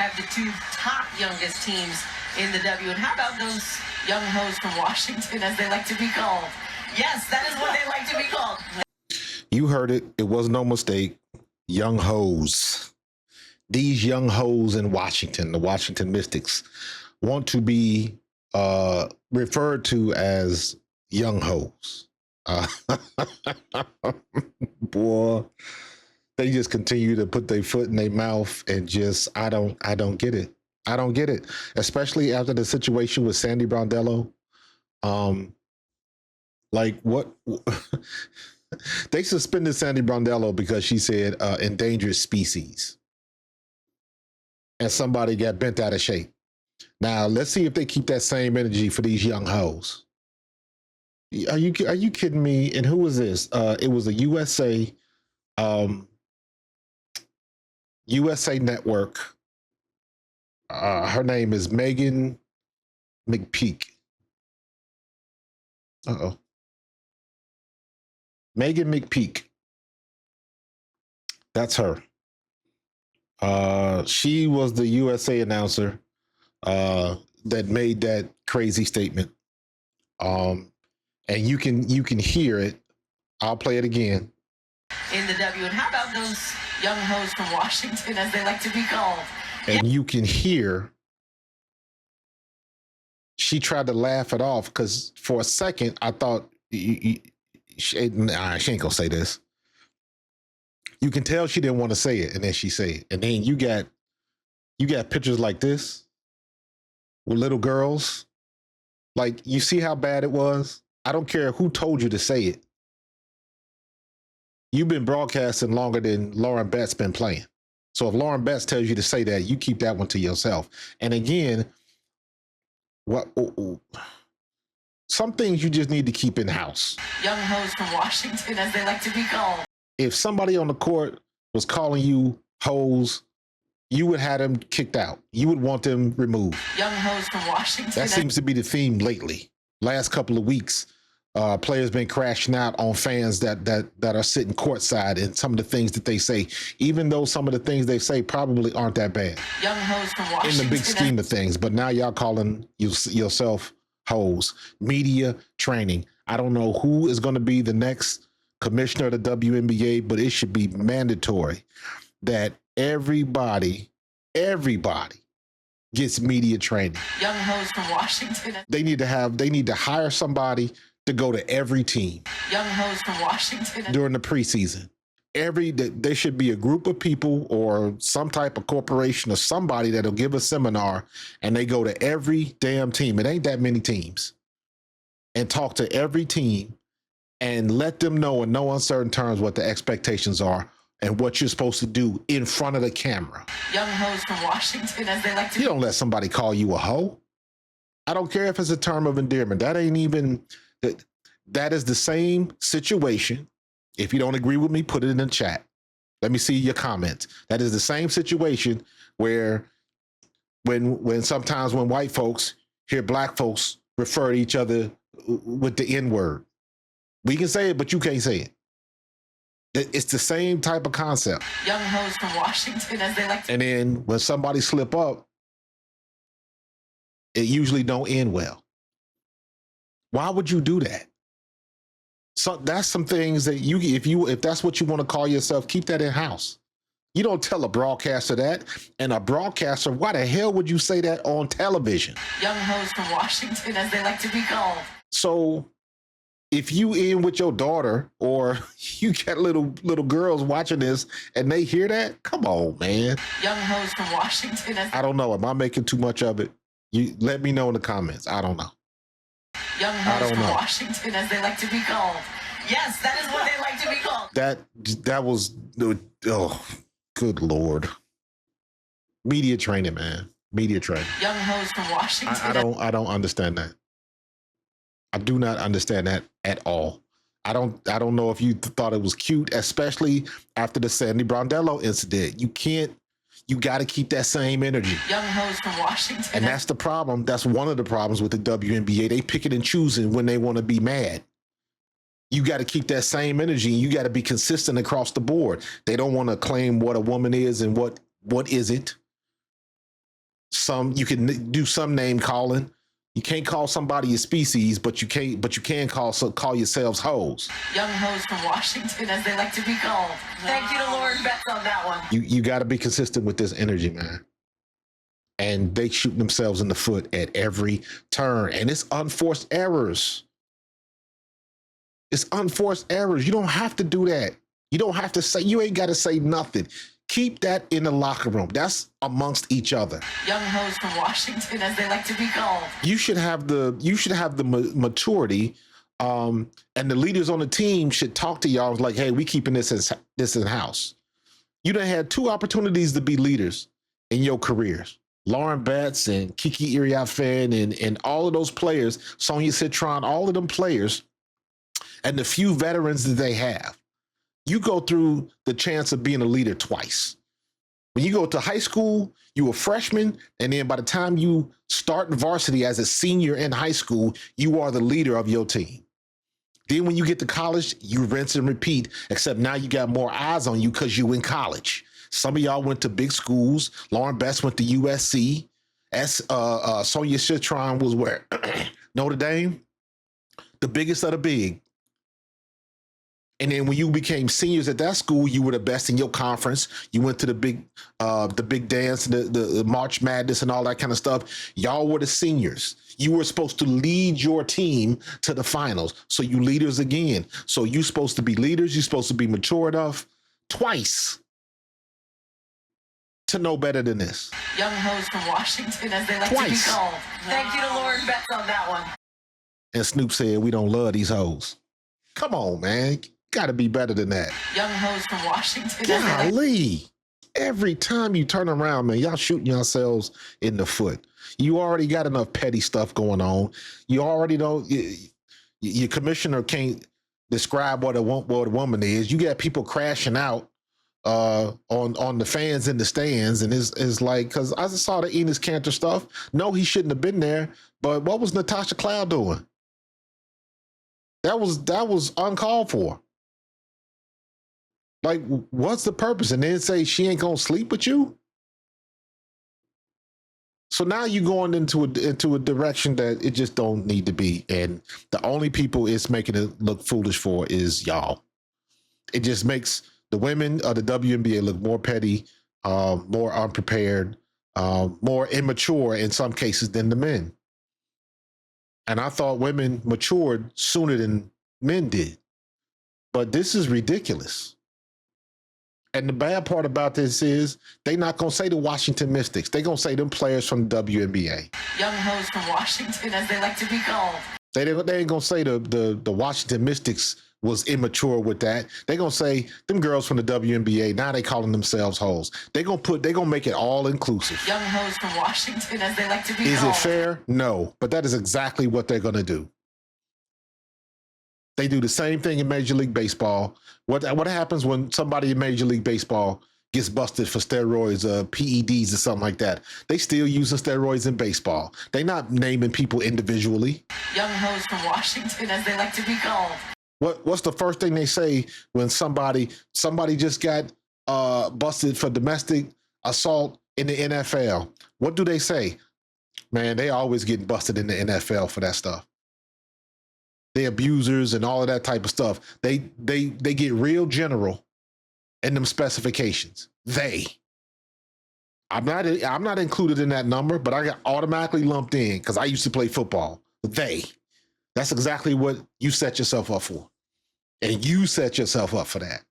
have the two top youngest teams in the W. And how about those young hoes from Washington, as they like to be called? Yes, that is what they like to be called. You heard it. It was no mistake. Young hoes. These young hoes in Washington, the Washington Mystics, want to be referred to as young hoes. Boy, they just continue to put their foot in their mouth and just, I don't get it. I don't get it, especially after the situation with Sandy Brondello. Like what? They suspended Sandy Brondello because she said endangered species. And somebody got bent out of shape. Now, let's see if they keep that same energy for these young hoes. Are you kidding me? And who was this? It was a USA Network. Her name is Megan McPeak. Megan McPeak. That's her. She was the USA announcer that made that crazy statement. And you can hear it. I'll play it again. In the W. And how about those young hoes from Washington, as they like to be called? And you can hear she tried to laugh it off because for a second I thought she ain't gonna say this. You can tell she didn't want to say it, and then she said it. And then you got pictures like this with little girls. Like, you see how bad it was? I don't care who told you to say it. You've been broadcasting longer than Lauren Betts been playing. So if Lauren Betts tells you to say that, you keep that one to yourself. And again, some things you just need to keep in house. Young hoes from Washington, as they like to be called. If somebody on the court was calling you hoes, you would have them kicked out. You would want them removed. Young hoes from Washington. That seems to be the theme lately. Last couple of weeks, players been crashing out on fans that are sitting courtside, and some of the things that they say, even though some of the things they say probably aren't that bad. Young hoes from Washington. In the big scheme of things, but now y'all calling yourself hoes. Media training. I don't know who is going to be the next commissioner of the WNBA, but it should be mandatory that everybody gets media training. Young hoes from Washington. They need to hire somebody to go to every team. Young hoes from Washington. During the preseason. There should be a group of people or some type of corporation or somebody that'll give a seminar, and they go to every damn team. It ain't that many teams. And talk to every team and let them know in no uncertain terms what the expectations are and what you're supposed to do in front of the camera. Young hoes from Washington, as they like to. You don't let somebody call you a hoe. I don't care if it's a term of endearment. That ain't even, that is the same situation. If you don't agree with me, put it in the chat. Let me see your comments. That is the same situation where when sometimes when white folks hear black folks refer to each other with the N-word. We can say it, but you can't say it. It's the same type of concept. Young hoes from Washington, as they like to. And then when somebody slip up, it usually don't end well. Why would you do that? So that's some things that if that's what you want to call yourself, keep that in house. You don't tell a broadcaster that. And a broadcaster, why the hell would you say that on television? Young hoes from Washington, as they like to be called. So if you in with your daughter or you got little girls watching this and they hear that, come on, man. Young hoes from Washington. I don't know. Am I making too much of it? You let me know in the comments. I don't know. Young hoes from Washington, as they like to be called. Yes, that is what they like to be called. That was, oh, good Lord. Media training, man. Media training. Young hoes from Washington. I don't understand that. I do not understand that at all. I don't know if you thought it was cute, especially after the Sandy Brondello incident. You got to keep that same energy. Young hoes from Washington. And that's the problem. That's one of the problems with the WNBA. They pick it and choosing when they want to be mad. You got to keep that same energy. You got to be consistent across the board. They don't want to claim what a woman is and what isn't. You can do some name calling. You can't call somebody a species, but you can call yourselves hoes. Young hoes from Washington, as they like to be called. Thank you to Lauren Betts on that one. You got to be consistent with this energy, man. And they shoot themselves in the foot at every turn, and it's unforced errors. It's unforced errors. You don't have to do that. You don't have to say. You ain't got to say nothing. Keep that in the locker room. That's amongst each other. Young hoes from Washington, as they like to be called. You should have the maturity, and the leaders on the team should talk to y'all like, "Hey, we keeping this in house." You done had 2 opportunities to be leaders in your careers. Lauren Betts and Kiki Iriafen and all of those players, Sonia Citron, all of them players, and the few veterans that they have. You go through the chance of being a leader twice. When you go to high school, you a freshman, and then by the time you start varsity as a senior in high school, you are the leader of your team. Then when you get to college, you rinse and repeat, except now you got more eyes on you because you in college. Some of y'all went to big schools. Lauren Betts went to USC. Sonia Citron was where? Notre Dame, the biggest of the big. And then when you became seniors at that school, you were the best in your conference. You went to the big dance, the March Madness and all that kind of stuff. Y'all were the seniors. You were supposed to lead your team to the finals. So you leaders again. So you're supposed to be leaders. You're supposed to be mature enough twice to know better than this. Young hoes from Washington, as they like to be called. Thank you to Lauren Betts on that one. And Snoop said, we don't love these hoes. Come on, man. Got to be better than that. Young hoes from Washington. Golly. Every time you turn around, man, y'all shooting yourselves in the foot. You already got enough petty stuff going on. You already know your commissioner can't describe what a woman is. You got people crashing out on the fans in the stands, and it's like, because I just saw the Enos Cantor stuff. No, he shouldn't have been there. But what was Natasha Cloud doing? That was uncalled for. Like, what's the purpose? And then say she ain't gonna sleep with you. So now you're going into a direction that it just don't need to be. And the only people it's making it look foolish for is y'all. It just makes the women of the WNBA look more petty, more unprepared, more immature in some cases than the men. And I thought women matured sooner than men did. But this is ridiculous. And the bad part about this is they're not going to say the Washington Mystics. They're going to say them players from the WNBA. Young hoes from Washington, as they like to be called. They ain't going to say the Washington Mystics was immature with that. They're going to say them girls from the WNBA, now they calling themselves hoes. They're going to make it all inclusive. Young hoes from Washington, as they like to be called. Is it fair? No. But that is exactly what they're going to do. They do the same thing in Major League Baseball. What happens when somebody in Major League Baseball gets busted for steroids, PEDs or something like that? They still using steroids in baseball. They not naming people individually. Young hoes from Washington, as they like to be called. What's the first thing they say when somebody just got busted for domestic assault in the NFL? What do they say? Man, they always getting busted in the NFL for that stuff. They abusers and all of that type of stuff. They get real general in them specifications. I'm not included in that number, but I got automatically lumped in because I used to play football. That's exactly what you set yourself up for. And you set yourself up for that.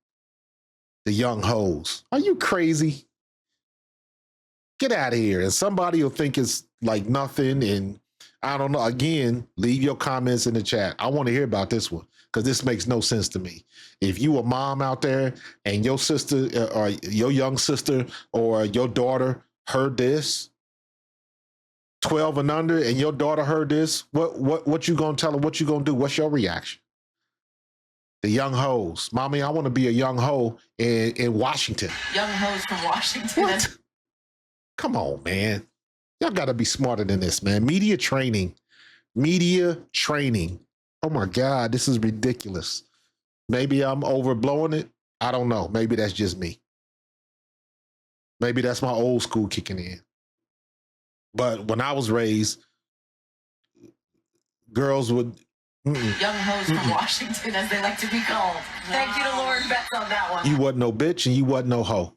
The young hoes. Are you crazy? Get out of here. And somebody will think it's like nothing, and I don't know. Again, leave your comments in the chat. I want to hear about this one because this makes no sense to me. If you a mom out there and your sister or your young sister or your daughter heard this, 12 and under, and your daughter heard this, what you gonna tell her? What you gonna do? What's your reaction? The young hoes. Mommy, I want to be a young hoe in Washington. Young hoes from Washington. What? Come on, man. Y'all got to be smarter than this, man. Media training. Oh my God, this is ridiculous. Maybe I'm overblowing it. I don't know. Maybe that's just me. Maybe that's my old school kicking in. But when I was raised, girls would. Young hoes from Washington, as they like to be called. Thank you to Lauren Betts on that one. You wasn't no bitch and you wasn't no hoe.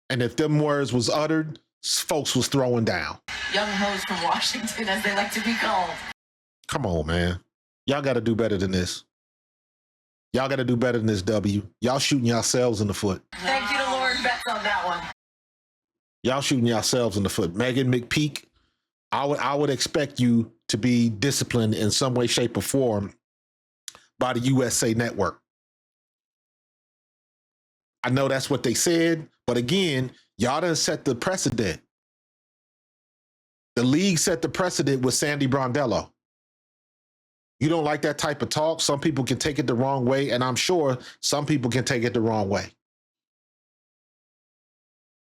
And if them words was uttered, folks was throwing down. Young hoes from Washington, as they like to be called. Come on, man. Y'all got to do better than this. Y'all got to do better than this, W. Y'all shooting yourselves in the foot. Thank you to Lauren Betts on that one. Y'all shooting yourselves in the foot. Megan McPeak, I would expect you to be disciplined in some way, shape, or form by the USA Network. I know that's what they said, but again, y'all done set the precedent. The league set the precedent with Sandy Brondello. You don't like that type of talk. Some people can take it the wrong way, and I'm sure some people can take it the wrong way.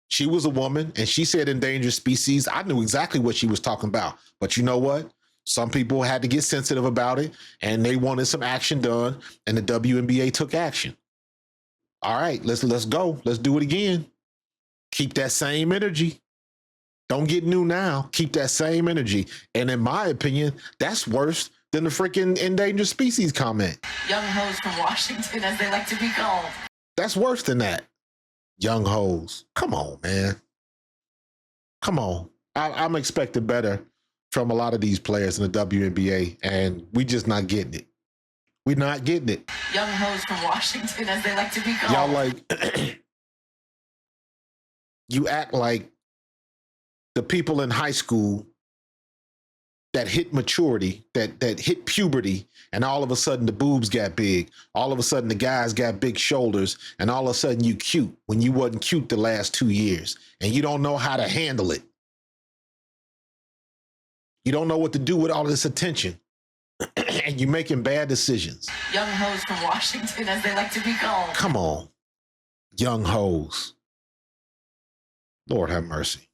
She was a woman, and she said endangered species. I knew exactly what she was talking about. But you know what? Some people had to get sensitive about it, and they wanted some action done, and the WNBA took action. All right, let's go. Let's do it again. Keep that same energy. Don't get new now. Keep that same energy. And in my opinion, that's worse than the freaking endangered species comment. Young hoes from Washington, as they like to be called. That's worse than that. Young hoes. Come on, man. Come on. I'm expecting better from a lot of these players in the WNBA, and we just not getting it. We're not getting it. Young hoes from Washington, as they like to be called. Y'all like, you act like the people in high school that hit maturity, that hit puberty, and all of a sudden the boobs got big. All of a sudden the guys got big shoulders, and all of a sudden you cute when you wasn't cute the last 2 years, and you don't know how to handle it. You don't know what to do with all this attention, and you're making bad decisions. Young hoes from Washington, as they like to be called. Come on, young hoes. Lord have mercy.